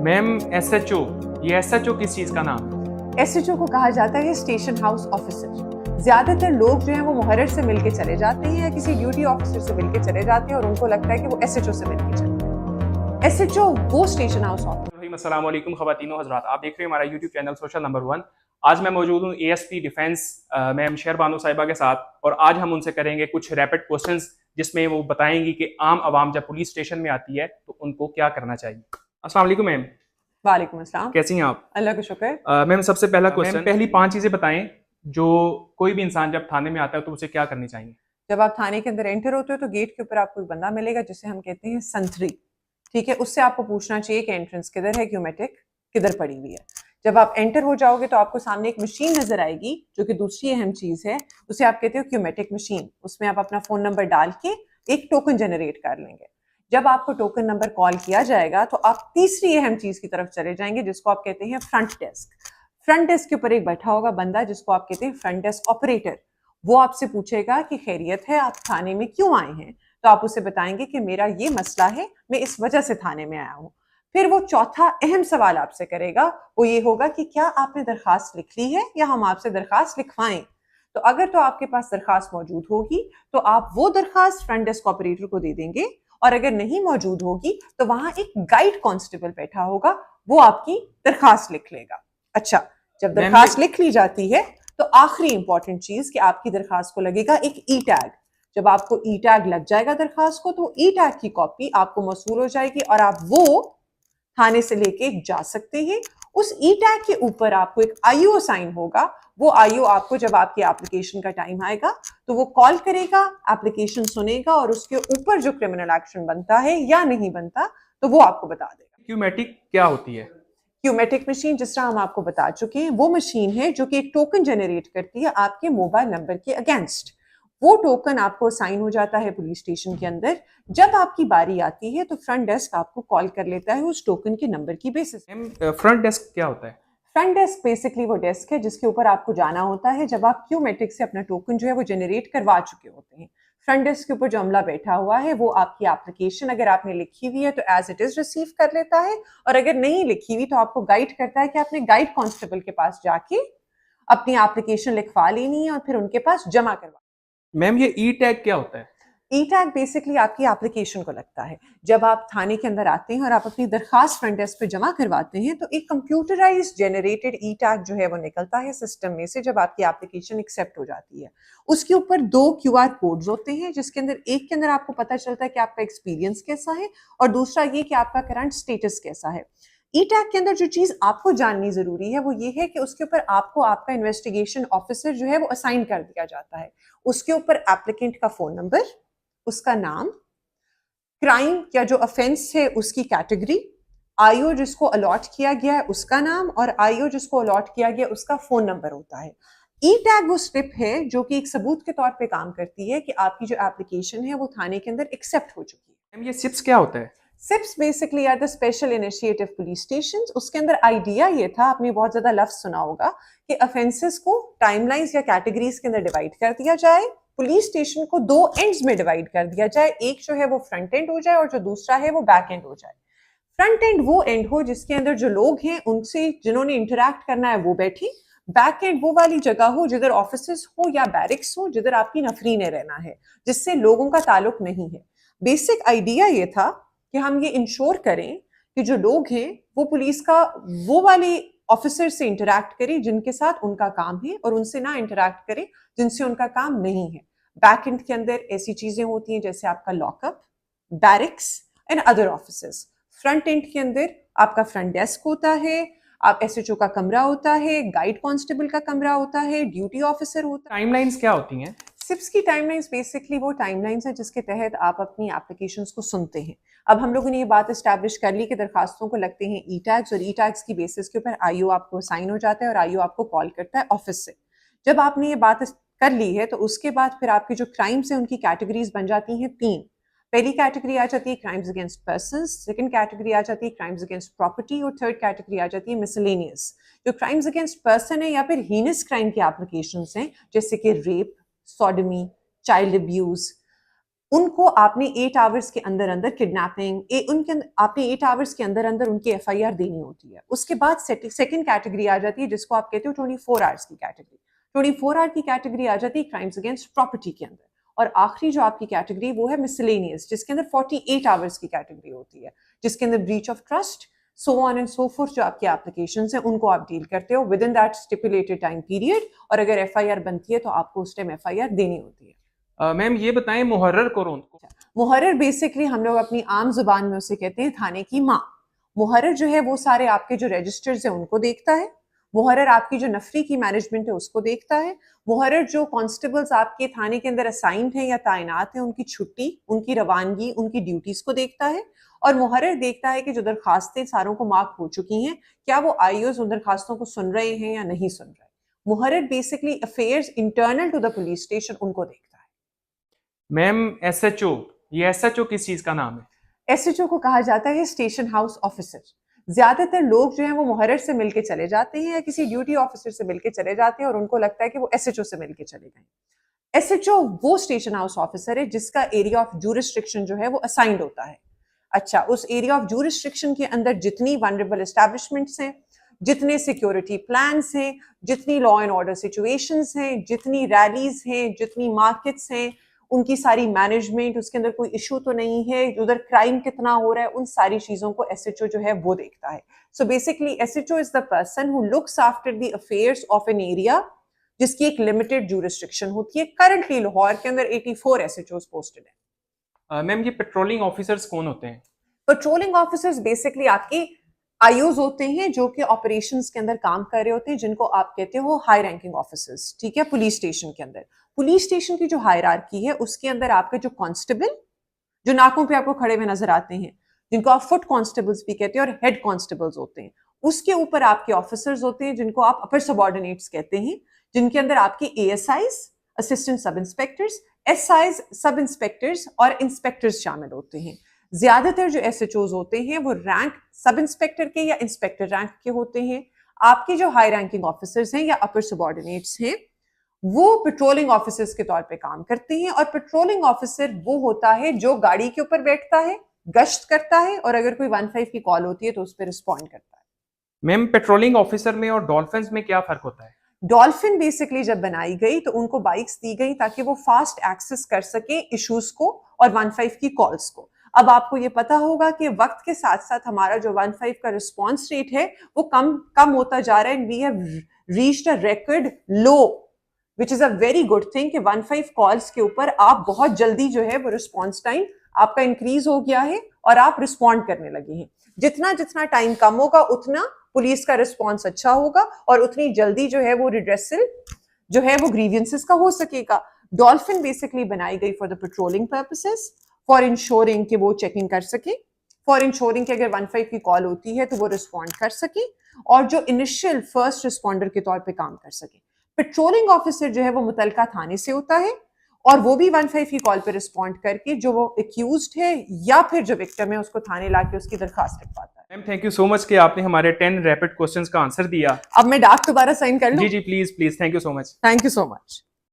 Ma'am SHO, ये SHO किस चीज का नाम है? एसएचओ को कहा जाता है स्टेशन हाउस ऑफिसर। ज्यादातर लोग जो है वो मुहर्रिर से मिलके चले जाते हैं या किसी ड्यूटी ऑफिसर से मिलके चले जाते हैं और उनको लगता है कि वो एसएचओ से मिलके चले गए। एसएचओ वो स्टेशन हाउस ऑफिसर। अस्सलाम वालेकुम ख़वातीनो हज़रात, आप देख रहे हैं हमारा यूट्यूब चैनल सोशल नंबर 1। आज मैं मौजूद हूँ एएसपी डिफेंस मैम शेर बानो साहिबा के साथ, और आज हम उनसे करेंगे कुछ रैपिड क्वेश्चंस जिसमें वो बताएंगी कि आम आवाम जब पुलिस स्टेशन में आती है तो उनको क्या करना चाहिए। अस्सलाम वालेकुम मैम। वालेकुम अस्सलाम। कैसी हैं आप? अल्लाह का शुक्र। मैम सबसे पहला क्वेश्चन, पहली 5 चीजें बताएं जो कोई भी इंसान जब थाने में आता है तो उसे क्या करनी चाहिए। जब आप थाने के अंदर एंटर होते हो तो गेट के ऊपर आपको एक बंदा मिलेगा जिसे हम कहते हैं संतरी। ठीक है, उससे आपको पूछना चाहिए कि एंट्रेंस किधर है, क्यूमेटिक किधर पड़ी हुई है। जब आप एंटर हो जाओगे तो आपको सामने एक मशीन नजर आएगी जो कि दूसरी अहम चीज है, उसे आप कहते हो क्यूमेटिक मशीन। उसमें आप अपना फोन नंबर डाल के एक टोकन जनरेट कर लेंगे। जब आपको टोकन नंबर कॉल किया जाएगा तो आप तीसरी अहम चीज की तरफ चले जाएंगे जिसको आप कहते हैं फ्रंट डेस्क। फ्रंट डेस्क के ऊपर एक बैठा होगा बंदा जिसको आप कहते हैं फ्रंट डेस्क ऑपरेटर। वो आपसे पूछेगा कि खैरियत है, आप थाने में क्यों आए हैं। तो आप उसे बताएंगे कि मेरा ये मसला है, मैं इस वजह से थाने में आया हूँ। फिर वो चौथा अहम सवाल आपसे करेगा, वो ये होगा कि क्या आपने दरखास्त लिख ली है या हम आपसे दरखास्त लिखवाएं। तो अगर तो आपके पास दरखास्त मौजूद होगी तो आप वो दरखास्त फ्रंट डेस्क ऑपरेटर को दे देंगे, और अगर नहीं मौजूद होगी तो वहां एक गाइड कांस्टेबल बैठा होगा, वो आपकी दरखास्त लिख लेगा। अच्छा, जब दरखास्त लिख ली जाती है तो आखिरी इंपॉर्टेंट चीज कि आपकी दरखास्त को लगेगा एक ई टैग। जब आपको ई टैग लग जाएगा दरखास्त को तो ई टैग की कॉपी आपको मौसूल हो जाएगी और आप वो थाने से लेके जा सकते हैं। उस ई टैग के ऊपर आपको एक आईओ साइन होगा। वो आईओ आपको जब आपकी एप्लीकेशन का टाइम आएगा तो वो कॉल करेगा, एप्लीकेशन सुनेगा और उसके ऊपर जो क्रिमिनल एक्शन बनता है या नहीं बनता तो वो आपको बता देगा। क्यूमेटिक क्या होती है? क्यूमेटिक मशीन, जिस तरह हम आपको बता चुके हैं, वो मशीन है जो कि एक टोकन जनरेट करती है आपके मोबाइल नंबर के अगेंस्ट। वो टोकन आपको साइन हो जाता है पुलिस स्टेशन के अंदर। जब आपकी बारी आती है तो फ्रंट डेस्क आपको कॉल कर लेता है उस टोकन के नंबर की बेसिस। फ्रंट डेस्क क्या होता है? फ्रंट डेस्क बेसिकली वो डेस्क है जिसके ऊपर आपको जाना होता है जब आप क्यूमेटिक से अपना टोकन जो है वो जनरेट करवा चुके होते हैं। फ्रंट डेस्क के ऊपर जो अमला बैठा हुआ है वो आपकी एप्लीकेशन अगर आपने लिखी हुई है तो एज इट इज रिसीव कर लेता है, और अगर नहीं लिखी हुई तो आपको गाइड करता है कि आपने गाइड कांस्टेबल के पास जाके अपनी एप्लीकेशन लिखवा लेनी है और फिर उनके पास जमा करवा। मैम ये ई टैग क्या होता है? ई टैग बेसिकली आपकी एप्लीकेशन को लगता है। जब आप थाने के अंदर आते हैं और आप अपनी दरखास्त फ्रंट डेस्क पे जमा करवाते हैं तो एक कंप्यूटराइज्ड जनरेटेड ई टैग जो है वो निकलता है सिस्टम में से जब आपकी एप्लीकेशन एक्सेप्ट हो जाती है। उसके ऊपर 2 क्यूआर कोड्स होते हैं जिसके अंदर एक के अंदर आपको पता चलता है कि आपका एक्सपीरियंस कैसा है और दूसरा ये कि आपका करंट स्टेटस कैसा है। ई टैग के अंदर जो चीज आपको जाननी जरूरी है वो ये है कि उसके ऊपर आपको आपका इन्वेस्टिगेशन ऑफिसर जो है वो असाइन कर दिया जाता है। उसके ऊपर एप्लीकेंट का फोन नंबर, उसका नाम, क्राइम या जो ऑफेंस है उसकी कैटेगरी, आईओ जिसको अलॉट किया गया है उसका नाम, और आईओ जिसको अलॉट किया गया उसका फोन नंबर होता है। ई टैग वो स्लिप है जो कि एक सबूत के तौर पे काम करती है कि आपकी जो एप्लीकेशन है वो थाने के अंदर एक्सेप्ट हो चुकी है। मैम ये सिप्स क्या होता है? SIPS basically are the special initiative police stations. उसके अंदर आइडिया ये था, आपने बहुत ज्यादा लफ्ज सुना होगा, कि ऑफेंसेस को टाइमलाइंस या कैटेगरीज के अंदर डिवाइड कर दिया जाए, पुलिस स्टेशन को 2 एंड्स में डिवाइड कर दिया जाए, एक जो है वो फ्रंट एंड हो जाए और जो दूसरा है वो बैक एंड हो जाए। फ्रंट एंड वो एंड हो जिसके अंदर जो लोग हैं उनसे जिन्होंने इंटरेक्ट करना है वो बैठे। बैक एंड वो वाली जगह हो जिधर ऑफिसेस हो या बैरिक्स हो जिधर आपकी नफरीन रहना है, जिससे लोगों का ताल्लुक नहीं है। बेसिक आइडिया ये था कि हम ये इंश्योर करें कि जो लोग हैं वो पुलिस का वो वाले ऑफिसर से इंटरेक्ट करें जिनके साथ उनका काम है और उनसे ना इंटरेक्ट करें जिनसे उनका काम नहीं है। बैक एंड के अंदर ऐसी चीजें होती हैं जैसे आपका lockup, barracks and other offices. Front end के अंदर आपका फ्रंट डेस्क होता है, आप एसएचओ का कमरा होता है, गाइड कांस्टेबल का कमरा होता है, ड्यूटी ऑफिसर होता है। टाइमलाइंस क्या होती हैं? सिप्स की टाइमलाइंस बेसिकली वो टाइमलाइंस है जिसके तहत आप अपनी एप्लीकेशंस को सुनते हैं। अब हम लोगों ने ये बात एस्टैब्लिश कर ली कि दरखास्तों को लगते हैं ई टैग्स, और ई टैग्स की बेसिस के ऊपर आईओ आपको साइन हो जाता है और आईओ आपको कॉल करता है ऑफिस से। जब आपने ये बात कर ली है तो उसके बाद फिर आपकी जो क्राइम्स हैं उनकी कैटेगरीज बन जाती हैं 3। पहली कैटेगरी आ जाती है crimes against persons, second category आ जाती है क्राइम्स अगेंस्ट प्रॉपर्टी, और थर्ड कैटेगरी आ जाती है मिसलेनियस। जो क्राइम्स अगेंस्ट पर्सन है या फिर हीनस क्राइम की एप्लीकेशंस हैं जैसे कि रेप, सोडमी, चाइल्ड अब्यूज, उनको आपने 8 आवर्स के अंदर अंदर किडनैपिंग आपने 8 आवर्स के अंदर अंदर उनकी FIR देनी होती है। उसके बाद सेकंड कैटेगरी आ जाती है जिसको आप कहते हो 24 आवर्स की कैटेगरी। 24 आवर की कैटेगरी आ जाती है क्राइम्स अगेंस्ट प्रॉपर्टी के अंदर। और आखिरी जो आपकी कैटेगरी वो है मिसलेनियस, जिसके अंदर 48 आवर्स की कैटेगरी होती है, जिसके अंदर breach of trust, so on and so fourth जो आपकी एप्लीकेशंस हैं उनको आप डील करते हो with in that stipulated time period. और अगर FIR बनती है तो आपको उस टाइम FIR देनी होती है। मैम ये बताएं मुहर्रर कौन को? मुहर्रर बेसिकली हम लोग अपनी आम जुबान में उसे कहते हैं थाने की माँ। मुहर्रर जो है वो सारे आपके जो रजिस्टर्स हैं उनको देखता है। मुहर्रर आपकी जो नफरी की मैनेजमेंट है उसको देखता है। मुहर्रर जो कांस्टेबल्स आपके थाने के अंदर असाइंड हैं या तैनात हैं उनकी छुट्टी, उनकी रवानगी, उनकी ड्यूटीज को देखता है। और मुहर्रर देखता है कि जो दरखास्तें सारों को मार्क हो चुकी हैं क्या वो IOs उन दरखास्तों को सुन रहे हैं या नहीं सुन रहे। मुहर्रर basically affairs internal to the police station उनको देखता है। मैम SHO, ये SHO किस चीज का नाम है? SHO को कहा जाता है स्टेशन हाउस ऑफिसर। ज्यादातर लोग जो है वो मुहर्रर से मिलके चले जाते हैं या किसी ड्यूटी ऑफिसर से मिलके चले जाते हैं और उनको लगता है कि वो SHO से मिलके चले गए। SHO वो स्टेशन हाउस ऑफिसर है जिसका एरिया ऑफ ज्यूरिसडिक्शन जो है वो असाइंड होता है। अच्छा, उस एरिया ऑफ ज्यूरिसडिक्शन के अंदर जितनी वनरेबल एस्टैब्लिशमेंट्स हैं, जितने सिक्योरिटी प्लान्स हैं, जितनी लॉ एंड ऑर्डर सिचुएशंस हैं, जितनी रैलीज हैं, जितनी मार्केट्स हैं, उनकी सारी मैनेजमेंट, उसके अंदर कोई इशू तो नहीं है, उधर क्राइम कितना हो रहा है, उन सारी चीजों को SHO जो है वो देखता है। So basically SHO is the person who looks after the affairs of an area जिसकी एक लिमिटेड ज्यूरिसडिक्शन होती है। करंटली लाहौर के अंदर 84 SHOs पोस्टेड है। मैम ये पेट्रोलिंग ऑफिसर्स कौन होते हैं? पेट्रोलिंग ऑफिसर्स बेसिकली आपके IOs होते हैं जो कि ऑपरेशंस के अंदर काम कर रहे होते हैं, जिनको आप कहते हो हाई रैंकिंग ऑफिसर्स। ठीक है, पुलिस स्टेशन के अंदर, पुलिस स्टेशन की जो हायरार्की है उसके अंदर आपके जो कांस्टेबल जो नाकों पे आपको खड़े हुए नजर आते हैं, जिनको आप फुट कांस्टेबल्स भी कहते हैं, और हेड कांस्टेबल्स होते हैं। उसके ऊपर आपके ऑफिसर्स होते हैं जिनको आप अपर सबऑर्डिनेट्स कहते हैं, जिनके अंदर आपके ASIs, assistant sub inspectors, SIs, सब इंस्पेक्टर्स और इंस्पेक्टर्स शामिल होते हैं। ज्यादातर जो SHOs होते हैं वो रैंक सब इंस्पेक्टर के या इंस्पेक्टर रैंक के होते हैं। आपके जो हाई रैंकिंग ऑफिसर्स हैं या अपर सबऑर्डिनेट्स हैं वो पेट्रोलिंग ऑफिसर्स के तौर पे काम करते हैं। और पेट्रोलिंग ऑफिसर वो होता है जो गाड़ी के ऊपर बैठता है, गश्त करता है, और अगर कोई 15 की कॉल होती है तो उस पर रिस्पॉन्ड करता है। मैम पेट्रोलिंग ऑफिसर में और डॉल्फिन में क्या फर्क होता है? डॉल्फिन बेसिकली जब बनाई गई तो उनको बाइक्स दी गई ताकि वो फास्ट एक्सेस कर सके इश्यूज को और 15 की कॉल्स को। अब आपको ये पता होगा कि वक्त के साथ साथ हमारा जो 15 का रिस्पॉन्स रेट है वो कम होता जा रहा है। We have reached a record low, which is a very good thing कि 15 कॉल्स के ऊपर आप बहुत जल्दी जो है वो रिस्पॉन्स टाइम आपका इंक्रीज हो गया है और आप रिस्पॉन्ड करने लगे हैं। जितना जितना टाइम कम होगा उतना पुलिस का रिस्पॉन्स अच्छा होगा और उतनी जल्दी जो है वो रिड्रेसल जो है वो ग्रीवियंसेस का हो सकेगा। डॉल्फिन बेसिकली बनाई गई for the patrolling purposes, for ensuring कि वो चेकिंग कर सके, फॉर इंश्योरिंग कि अगर 15 की कॉल होती है तो वो रिस्पॉन्ड कर सके और जो इनिशियल फर्स्ट रिस्पॉन्डर के तौर पे काम कर सके। पेट्रोलिंग ऑफिसर जो है वो मुतलका थाने से होता है और वो भी 15 की कॉल पे रिस्पॉन्ड करके जो वो एक्यूज्ड है या फिर जो विक्टिम है उसको थाने लाके उसकी दरखास्त लिखवाता है। Ma'am thank you so much कि आपने हमारे 10 रैपिड क्वेश्चंस का आंसर दिया। अब मैं डाक दोबारा साइन कर लूं? जी please, thank you so much. Thank you so much.